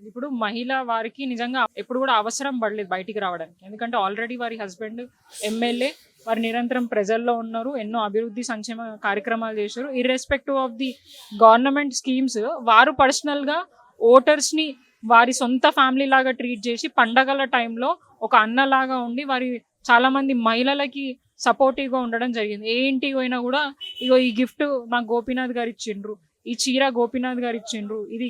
ఇప్పుడు మహిళ వారికి నిజంగా ఎప్పుడు కూడా అవసరం పడలేదు బయటికి రావడానికి. ఎందుకంటే ఆల్రెడీ వారి హస్బెండ్ ఎమ్మెల్యే, వారు నిరంతరం ప్రజల్లో ఉన్నారు, ఎన్నో అభివృద్ధి సంక్షేమ కార్యక్రమాలు చేశారు. Irrespective of the government schemes వారు పర్సనల్గా ఓటర్స్ని వారి సొంత ఫ్యామిలీ లాగా ట్రీట్ చేసి పండగల టైంలో ఒక అన్నలాగా ఉండి వారి చాలామంది మహిళలకి సపోర్టివ్గా ఉండడం జరిగింది. ఏ ఇంటికి పోయినా కూడా ఇగో ఈ గిఫ్ట్ మాకు గోపీనాథ్ గారు ఇచ్చిండ్రు, ఈ చీర గోపీనాథ్ గారు ఇచ్చిండ్రు, ఇది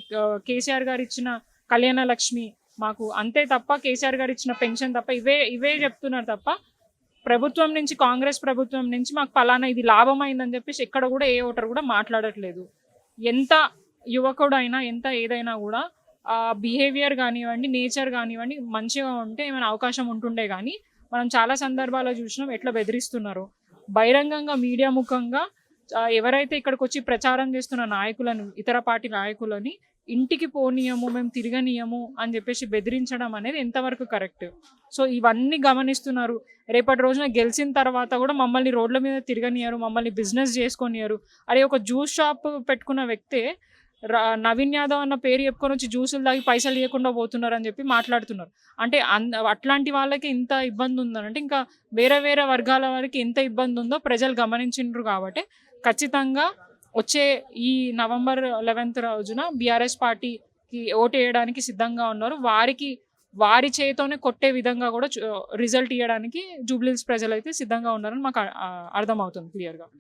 కేసీఆర్ గారు ఇచ్చిన కళ్యాణ లక్ష్మి మాకు, అంతే తప్ప కేసీఆర్ గారు ఇచ్చిన పెన్షన్ తప్ప ఇవే చెప్తున్నారు తప్ప ప్రభుత్వం నుంచి, కాంగ్రెస్ ప్రభుత్వం నుంచి మాకు ఫలానా ఇది లాభం అయిందని చెప్పేసి ఎక్కడ కూడా ఏ ఓటర్ కూడా మాట్లాడట్లేదు. ఎంత యువకుడైనా ఎంత ఏదైనా కూడా బిహేవియర్ కానివ్వండి, నేచర్ కానివ్వండి మంచిగా ఉంటే ఏమైనా అవకాశం ఉంటుండే. కానీ మనం చాలా సందర్భాల్లో చూసినాం ఎట్లా బెదిరిస్తున్నారు. బహిరంగంగా మీడియా ముఖంగా ఎవరైతే ఇక్కడికి వచ్చి ప్రచారం చేస్తున్న నాయకులను, ఇతర పార్టీ నాయకులని ఇంటికి పోనీయము, మేము తిరగనీయము అని చెప్పేసి బెదిరించడం అనేది ఎంతవరకు కరెక్ట్? సో ఇవన్నీ గమనిస్తున్నారు. రేపటి రోజున గెలిచిన తర్వాత కూడా మమ్మల్ని రోడ్ల మీద తిరగనియరు, మమ్మల్ని బిజినెస్ చేసుకొనియరు. అరే ఒక జ్యూస్ షాప్ పెట్టుకున్న వ్యక్తే నవీన్ యాదవ్ అన్న పేరు చెప్పుకొని వచ్చి జ్యూసులు తాగి పైసలు ఇవ్వకుండా పోతున్నారు అని చెప్పి మాట్లాడుతున్నారు. అంటే అట్లాంటి వాళ్ళకి ఇంత ఇబ్బంది ఉందనంటే ఇంకా వేరే వేరే వర్గాల వారికి ఎంత ఇబ్బంది ఉందో ప్రజలు గమనించిండ్రు. కాబట్టి ఖచ్చితంగా వచ్చే ఈ నవంబర్ 11th రోజున బీఆర్ఎస్ పార్టీకి ఓటు వేయడానికి సిద్ధంగా ఉన్నారు. వారి చేతోనే కొట్టే విధంగా కూడా రిజల్ట్ ఇవ్వడానికి జూబ్లీహిల్స్ ప్రజలు అయితే సిద్ధంగా ఉన్నారని మాకు అర్థమవుతుంది క్లియర్గా.